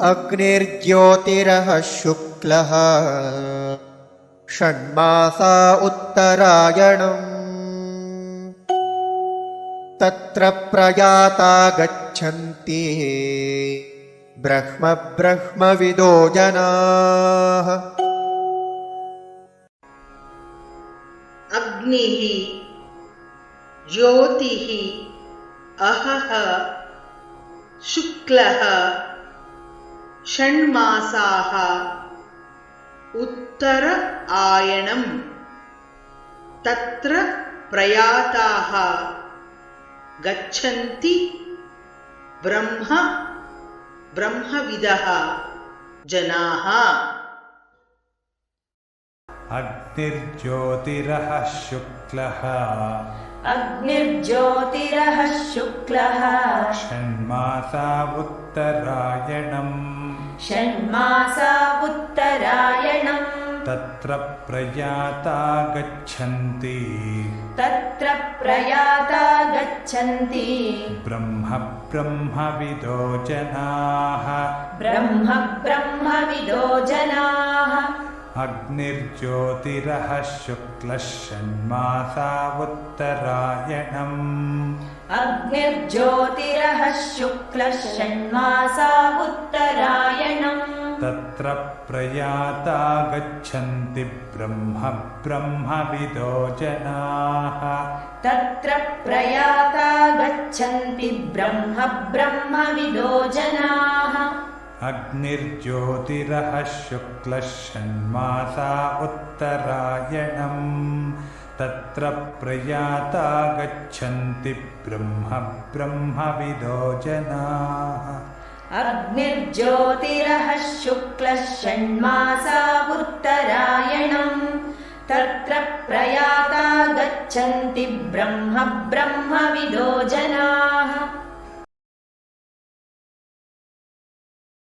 अग्निर्ज्योतिरः शुक्लः षण्मासा उत्तरायणम् तत्र प्रयाता गच्छन्ति ब्रह्मविदो जनाः। अग्निः ज्योतिः अहः शुक्लः षण्मासाः उत्तर आयणम् तत्र प्रयाताः गच्छन्ति ब्रह्मविदः जनाः। अग्निर्ज्योतिरः शुक्लः षण्मासा उत्तरायणम् तत्र प्रयाता गच्छन्ति ब्रह्मविदो जनाः। अग्निर्ज्योतिरः शुक्लः षण्मासा उत्तरायणम् तत्र प्रयाता गच्छन्ति ब्रह्मविदो जनाः। अग्निर्ज्योतिरः शुक्लः षण्मासा उत्तरायणम् तत्र प्रयाता गच्छन्ति ब्रह्मविदो जनाः। अग्निर्ज्योतिरः शुक्लः षण्मासा उत्तरायणम् तत्र प्रयाता गच्छन्ति ब्रह्मविदो जनाः।